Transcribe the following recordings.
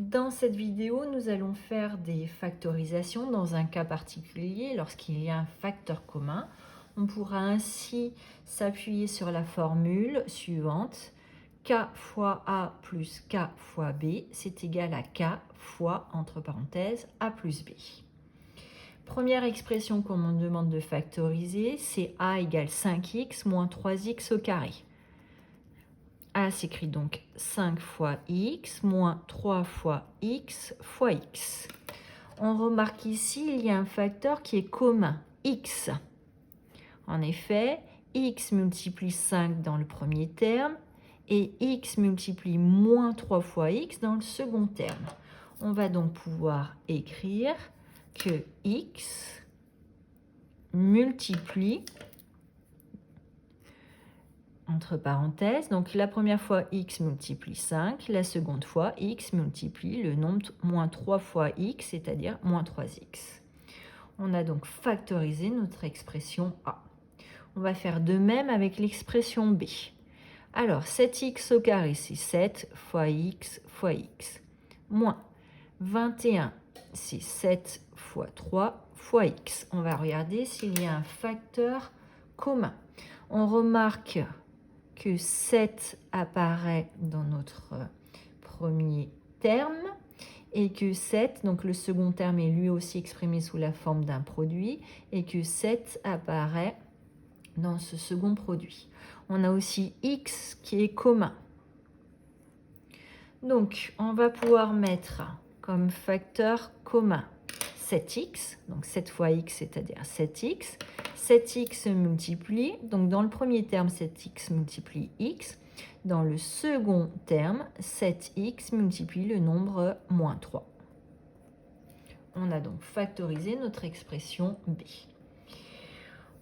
Dans cette vidéo, nous allons faire des factorisations dans un cas particulier lorsqu'il y a un facteur commun. On pourra ainsi s'appuyer sur la formule suivante. K fois A plus K fois B, c'est égal à K fois, entre parenthèses, A plus B. Première expression qu'on me demande de factoriser, c'est A égale 5x moins 3x au carré. A s'écrit donc 5 fois x moins 3 fois x fois x. On remarque ici, il y a un facteur qui est commun, x. En effet, x multiplie 5 dans le premier terme et x multiplie moins 3 fois x dans le second terme. On va donc pouvoir écrire que x multiplie, entre parenthèses, donc la première fois x multiplie 5, la seconde fois x multiplie le nombre moins 3 fois x, c'est-à-dire moins 3x. On a donc factorisé notre expression A. On va faire de même avec l'expression B. Alors 7x au carré, c'est 7 fois x fois x. Moins 21, c'est 7 fois 3 fois x. On va regarder s'il y a un facteur commun. On remarque que 7 apparaît dans notre premier terme et que 7, donc le second terme est lui aussi exprimé sous la forme d'un produit et que 7 apparaît dans ce second produit. On a aussi x qui est commun. Donc, on va pouvoir mettre comme facteur commun 7x, donc 7 fois x, c'est-à-dire 7x. 7x se multiplie, donc dans le premier terme, 7x multiplie x. Dans le second terme, 7x multiplie le nombre moins 3. On a donc factorisé notre expression B.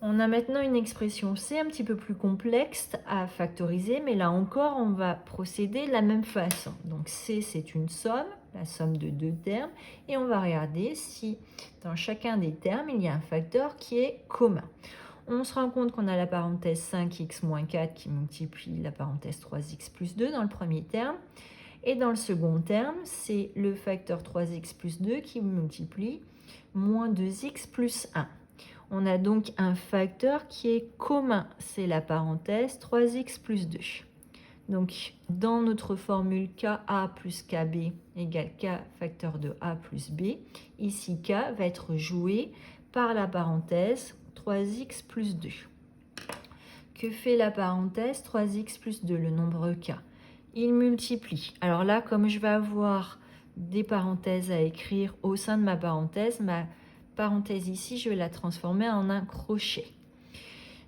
On a maintenant une expression C un petit peu plus complexe à factoriser, mais là encore, on va procéder de la même façon. Donc C, c'est une somme, la somme de deux termes, et on va regarder si dans chacun des termes, il y a un facteur qui est commun. On se rend compte qu'on a la parenthèse 5x moins 4 qui multiplie la parenthèse 3x plus 2 dans le premier terme, et dans le second terme, c'est le facteur 3x plus 2 qui multiplie moins 2x plus 1. On a donc un facteur qui est commun, c'est la parenthèse 3x plus 2. Donc, dans notre formule Ka plus Kb égale K facteur de A plus B, ici K va être joué par la parenthèse 3x plus 2. Que fait la parenthèse 3x plus 2, le nombre K? Il multiplie. Alors là, comme je vais avoir des parenthèses à écrire au sein de ma parenthèse ici, je vais la transformer en un crochet.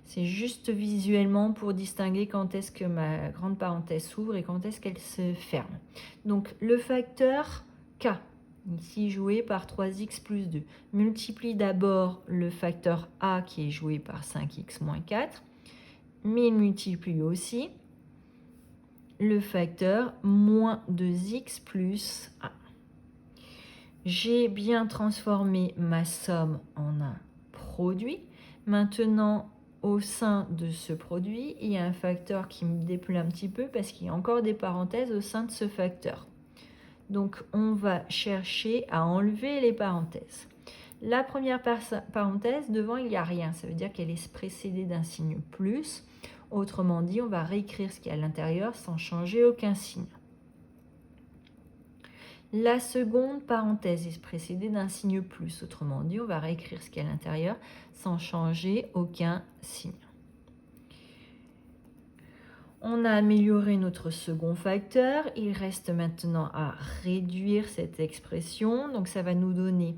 C'est juste visuellement pour distinguer quand est-ce que ma grande parenthèse s'ouvre et quand est-ce qu'elle se ferme. Donc le facteur K, ici joué par 3x plus 2, multiplie d'abord le facteur A qui est joué par 5x moins 4, mais il multiplie aussi le facteur moins 2x plus 1. J'ai bien transformé ma somme en un produit. Maintenant, au sein de ce produit, il y a un facteur qui me déplaît un petit peu parce qu'il y a encore des parenthèses au sein de ce facteur. Donc, on va chercher à enlever les parenthèses. La première parenthèse, devant, il n'y a rien. Ça veut dire qu'elle est précédée d'un signe plus. Autrement dit, on va réécrire ce qu'il y a à l'intérieur sans changer aucun signe. La seconde parenthèse est précédée d'un signe plus. Autrement dit, on va réécrire ce qu'il y a à l'intérieur sans changer aucun signe. On a amélioré notre second facteur. Il reste maintenant à réduire cette expression. Donc, ça va nous donner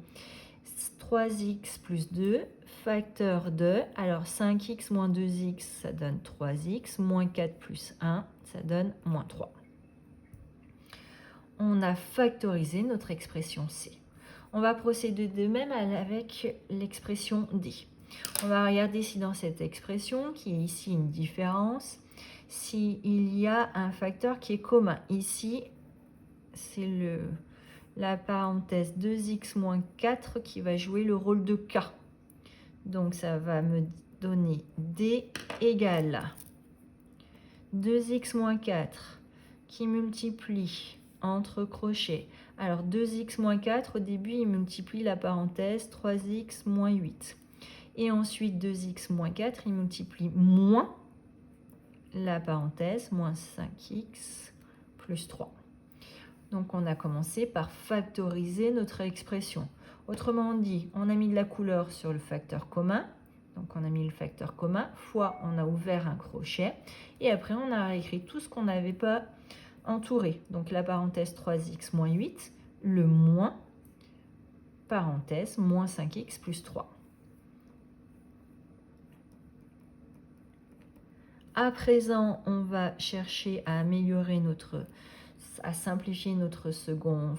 3x plus 2, facteur de, alors 5x moins 2x, ça donne 3x, moins 4 plus 1, ça donne moins 3. On a factorisé notre expression C. On va procéder de même avec l'expression D. On va regarder si dans cette expression, qui est ici une différence, s'il y a un facteur qui est commun. Ici, c'est la parenthèse 2x moins 4 qui va jouer le rôle de K. Donc, ça va me donner D égale 2x moins 4 qui multiplie entre crochets Alors 2x moins 4, au début, il multiplie la parenthèse 3x moins 8. Et ensuite, 2x moins 4, il multiplie moins la parenthèse moins 5x plus 3. Donc, on a commencé par factoriser notre expression. Autrement dit, on a mis de la couleur sur le facteur commun. Donc, on a mis le facteur commun, fois on a ouvert un crochet. Et après, on a réécrit tout ce qu'on n'avait pas entouré. Donc, la parenthèse 3x moins 8, le moins, parenthèse, moins 5x plus 3. À présent, on va chercher à améliorer à simplifier notre second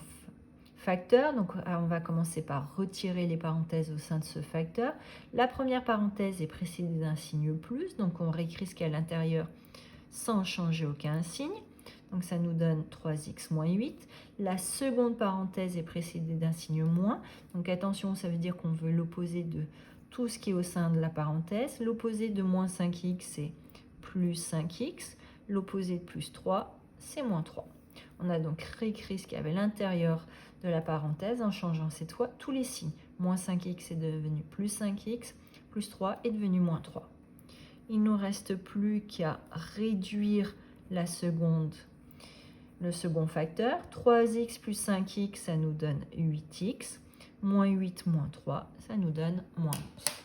facteur. Donc, on va commencer par retirer les parenthèses au sein de ce facteur. La première parenthèse est précédée d'un signe plus, donc on réécrit ce qu'il y a à l'intérieur sans changer aucun signe. Donc, ça nous donne 3x moins 8. La seconde parenthèse est précédée d'un signe moins. Donc, attention, ça veut dire qu'on veut l'opposé de tout ce qui est au sein de la parenthèse. L'opposé de moins 5x, c'est plus 5x. L'opposé de plus 3, c'est moins 3. On a donc réécrit ce qu'il y avait à l'intérieur de la parenthèse en changeant cette fois tous les signes. Moins 5x est devenu plus 5x, plus 3 est devenu moins 3. Il ne nous reste plus qu'à réduire le second facteur. 3x plus 5x, ça nous donne 8x. Moins 8 moins 3, ça nous donne moins 11.